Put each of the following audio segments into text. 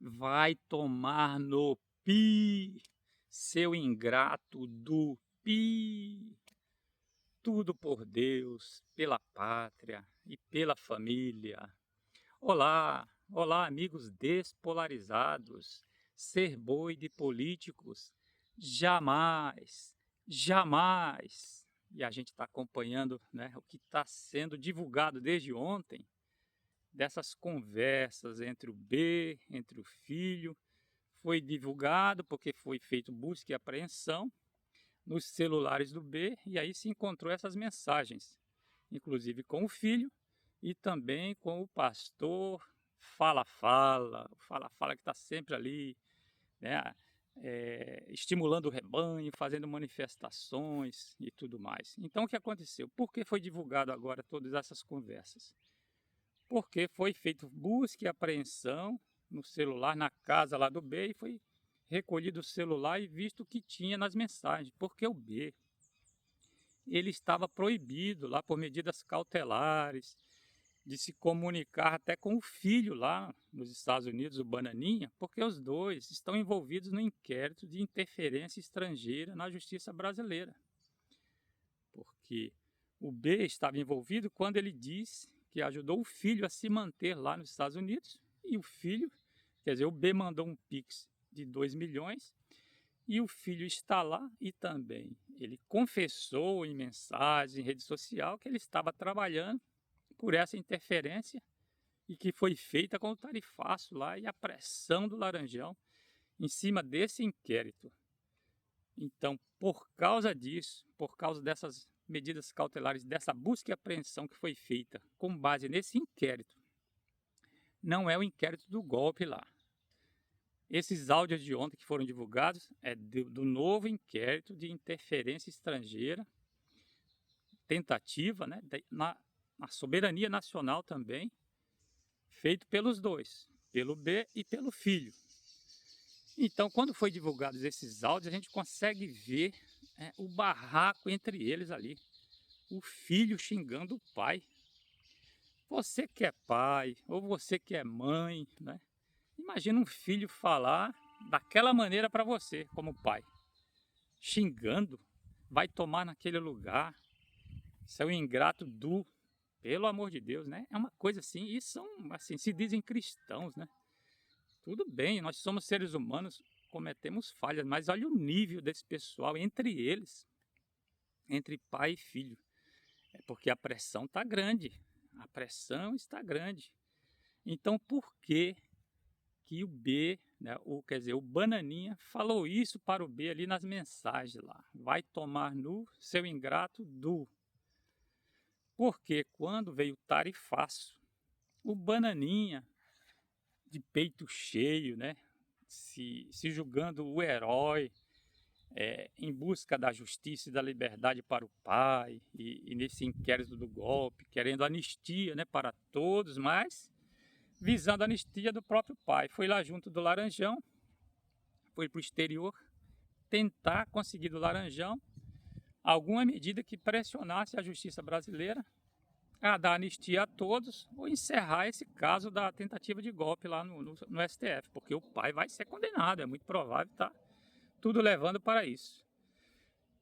Vai tomar no pi, seu ingrato do pi. Tudo por Deus, pela pátria e pela família. Olá, olá, amigos despolarizados. Ser boi de políticos? Jamais, jamais. E a gente está acompanhando, né, o que está sendo divulgado desde ontem, dessas conversas entre o B, entre o filho. Foi divulgado porque foi feito busca e apreensão nos celulares do B e aí se encontrou essas mensagens, inclusive com o filho e também com o pastor o fala-fala que está sempre ali, né, estimulando o rebanho, fazendo manifestações e tudo mais. Então o que aconteceu? Por que foi divulgado agora todas essas conversas? Porque foi feito busca e apreensão no celular, na casa lá do B, e foi recolhido o celular e visto o que tinha nas mensagens, porque o B, ele estava proibido lá por medidas cautelares de se comunicar até com o filho lá nos Estados Unidos, o Bananinha, porque os dois estão envolvidos no inquérito de interferência estrangeira na justiça brasileira. Porque o B estava envolvido quando ele disse que ajudou o filho a se manter lá nos Estados Unidos e o filho, quer dizer, o B mandou um Pix de 2 milhões e o filho está lá e também ele confessou em mensagem, em rede social, que ele estava trabalhando por essa interferência e que foi feita com o tarifaço lá e a pressão do Laranjão em cima desse inquérito. Então, por causa disso, por causa dessas medidas cautelares, dessa busca e apreensão que foi feita com base nesse inquérito, não é o inquérito do golpe lá. Esses áudios de ontem que foram divulgados é do novo inquérito de interferência estrangeira, tentativa, né, na soberania nacional também, feito pelos dois, pelo B e pelo filho. Então, quando foi divulgados esses áudios, a gente consegue ver o barraco entre eles ali. O filho xingando o pai. Você que é pai, ou você que é mãe, né? Imagina um filho falar daquela maneira para você, como pai. Xingando, vai tomar naquele lugar. Seu ingrato do, pelo amor de Deus, né? É uma coisa assim, e são, assim, se dizem cristãos, né? Tudo bem, nós somos seres humanos, cometemos falhas, mas olha o nível desse pessoal entre eles, entre pai e filho. É porque a pressão está grande. A pressão está grande. Então, por que o B, né, quer dizer, o Bananinha falou isso para o B ali nas mensagens lá? Vai tomar no seu ingrato do. Porque quando veio o tarifaço, o Bananinha, de peito cheio, né, se julgando o herói, em busca da justiça e da liberdade para o pai, e nesse inquérito do golpe, querendo anistia, né, para todos, mas visando a anistia do próprio pai. Foi lá junto do Laranjão, foi para o exterior, tentar conseguir do Laranjão alguma medida que pressionasse a justiça brasileira a dar anistia a todos ou encerrar esse caso da tentativa de golpe lá no STF, porque o pai vai ser condenado, é muito provável, tá tudo levando para isso.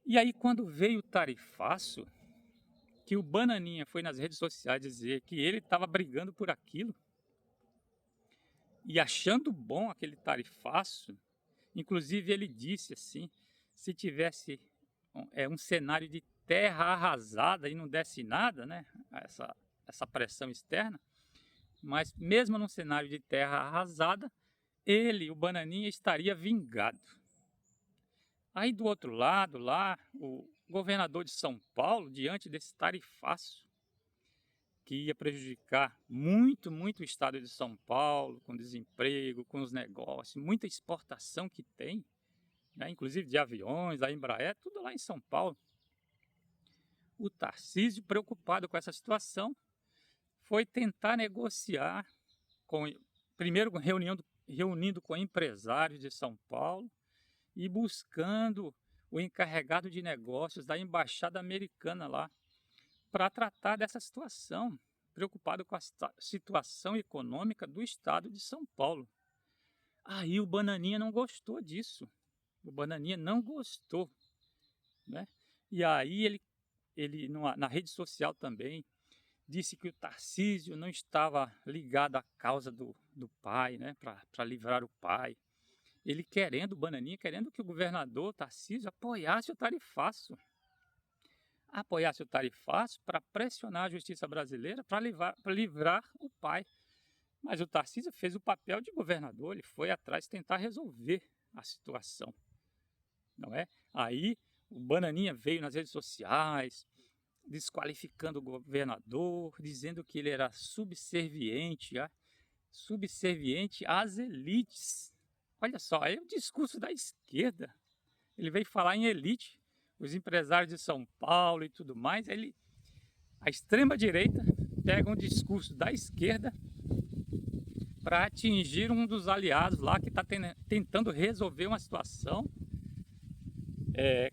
E aí, quando veio o tarifaço, que o Bananinha foi nas redes sociais dizer que ele estava brigando por aquilo e achando bom aquele tarifaço, inclusive ele disse assim, se tivesse um cenário de terra arrasada e não desse nada, né, essa pressão externa, mas mesmo num cenário de terra arrasada, ele, o Bananinha, estaria vingado. Aí do outro lado, lá, o governador de São Paulo, diante desse tarifaço, que ia prejudicar muito, muito o estado de São Paulo, com desemprego, com os negócios, muita exportação que tem, né, inclusive de aviões, da Embraer, tudo lá em São Paulo. O Tarcísio, preocupado com essa situação, foi tentar negociar, primeiro reunindo com empresários de São Paulo e buscando o encarregado de negócios da embaixada americana lá para tratar dessa situação, preocupado com a situação econômica do estado de São Paulo. Aí o Bananinha não gostou disso. O Bananinha não gostou, né? E aí ele na rede social também disse que o Tarcísio não estava ligado à causa do pai, né? Para livrar o pai. Ele querendo, o Bananinha, querendo que o governador Tarcísio apoiasse o tarifaço. Apoiasse o tarifaço para pressionar a justiça brasileira para livrar o pai. Mas o Tarcísio fez o papel de governador, ele foi atrás tentar resolver a situação, não é? Aí o Bananinha veio nas redes sociais, desqualificando o governador, dizendo que ele era subserviente, subserviente às elites. Olha só, é o discurso da esquerda. Ele veio falar em elite, os empresários de São Paulo e tudo mais. A extrema-direita pega um discurso da esquerda para atingir um dos aliados lá que está tentando resolver uma situação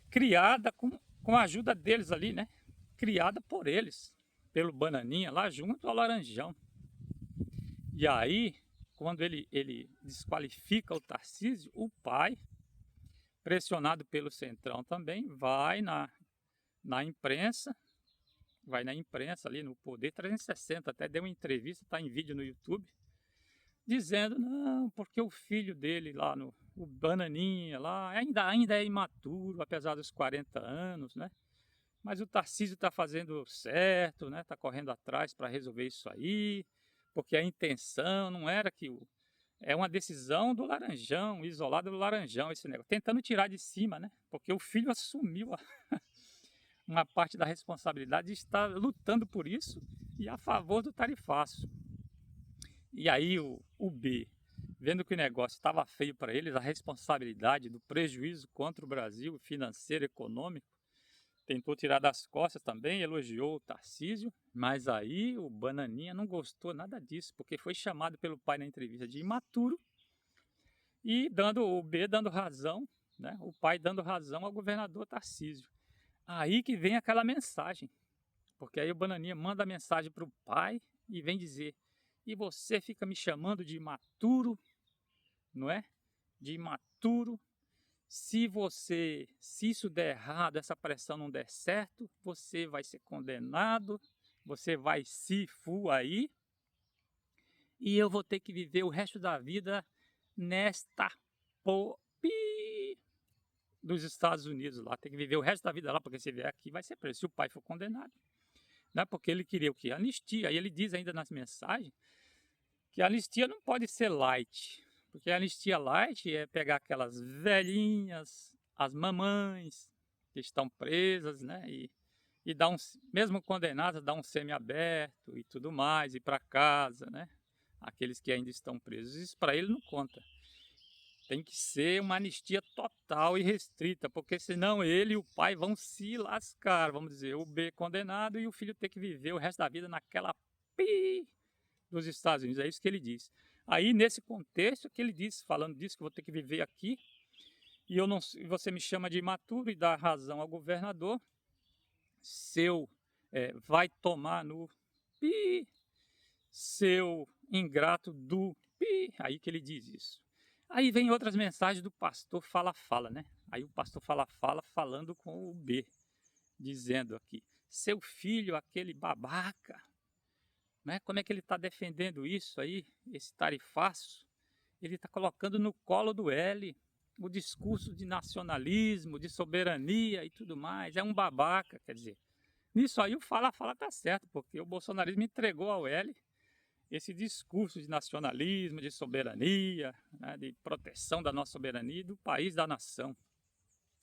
criada com a ajuda deles ali, né? Criada por eles, pelo Bananinha, lá junto ao Laranjão. E aí, quando ele desqualifica o Tarcísio, o pai, pressionado pelo Centrão também, vai na imprensa, ali no Poder 360, até deu uma entrevista, está em vídeo no YouTube, dizendo, não, porque o filho dele lá, o Bananinha lá, ainda é imaturo, apesar dos 40 anos, né? Mas o Tarcísio está fazendo certo, né? Está correndo atrás para resolver isso aí, porque a intenção não era que é uma decisão do Laranjão, isolada do Laranjão, esse negócio, tentando tirar de cima, né? Porque o filho assumiu uma parte da responsabilidade de estar lutando por isso e a favor do tarifaço. E aí o B, vendo que o negócio estava feio para eles, a responsabilidade do prejuízo contra o Brasil, financeiro, econômico, tentou tirar das costas também, elogiou o Tarcísio, mas aí o Bananinha não gostou nada disso, porque foi chamado pelo pai na entrevista de imaturo e o B dando razão, né, o pai dando razão ao governador Tarcísio. Aí que vem aquela mensagem, porque aí o Bananinha manda a mensagem para o pai e vem dizer: e você fica me chamando de imaturo, não é? De imaturo. Se isso der errado, essa pressão não der certo, você vai ser condenado, você vai se fu aí, e eu vou ter que viver o resto da vida nesta popi dos Estados Unidos lá. Tem que viver o resto da vida lá, porque se vier aqui vai ser preso, se o pai for condenado. Né? Porque ele queria o quê? Anistia. Aí ele diz ainda nas mensagens que a anistia não pode ser light, porque a anistia light é pegar aquelas velhinhas, as mamães que estão presas, né, e dar mesmo condenadas, dar um semi-aberto e tudo mais, ir para casa, né, aqueles que ainda estão presos. Isso para ele não conta. Tem que ser uma anistia total e restrita, porque senão ele e o pai vão se lascar, vamos dizer, o B condenado e o filho ter que viver o resto da vida naquela dos Estados Unidos, é isso que ele diz. Aí, nesse contexto que ele diz, falando disso, que eu vou ter que viver aqui, e você me chama de imaturo e dá razão ao governador, vai tomar no pi, seu ingrato do pi, aí que ele diz isso. Aí vem outras mensagens do pastor fala-fala, né? Aí o pastor fala-fala falando com o B, dizendo aqui, seu filho, aquele babaca, né? Como é que ele está defendendo isso aí, esse tarifaço? Ele está colocando no colo do L o discurso de nacionalismo, de soberania e tudo mais. É um babaca, quer dizer. Nisso aí o fala-fala está certo, porque o bolsonarismo entregou ao L esse discurso de nacionalismo, de soberania, né, de proteção da nossa soberania e do país, da nação.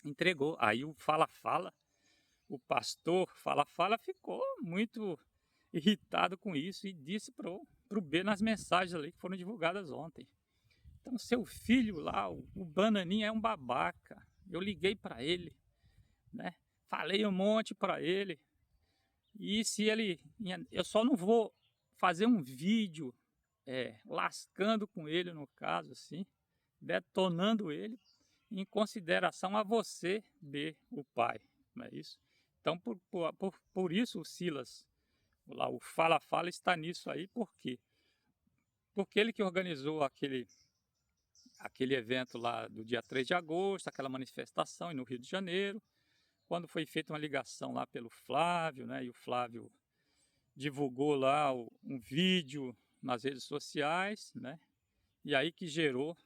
Entregou. Aí o fala-fala, o pastor fala-fala ficou muito irritado com isso e disse pro B nas mensagens ali que foram divulgadas ontem. Então seu filho lá, o Bananinha é um babaca. Eu liguei para ele, né? Falei um monte para ele. E se ele, eu só não vou fazer um vídeo lascando com ele no caso assim, detonando ele em consideração a você, B, o pai, não é isso? Então por isso o Silas lá, o fala-fala está nisso aí, por quê? Porque ele que organizou aquele evento lá do dia 3 de agosto, aquela manifestação no Rio de Janeiro, quando foi feita uma ligação lá pelo Flávio, né, e o Flávio divulgou lá um vídeo nas redes sociais, né, e aí que gerou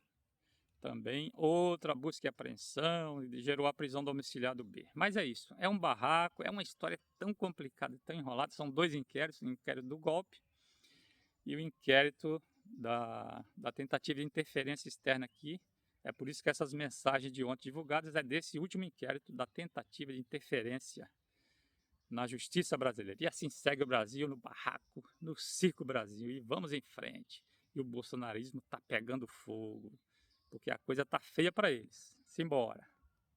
também outra busca e apreensão, e gerou a prisão domiciliar do B. Mas é isso, é um barraco, é uma história tão complicada e tão enrolada, são dois inquéritos, o inquérito do golpe e o inquérito da tentativa de interferência externa aqui. É por isso que essas mensagens de ontem divulgadas é desse último inquérito da tentativa de interferência na justiça brasileira. E assim segue o Brasil no barraco, no circo Brasil, e vamos em frente. E o bolsonarismo está pegando fogo, porque a coisa está feia para eles. Simbora.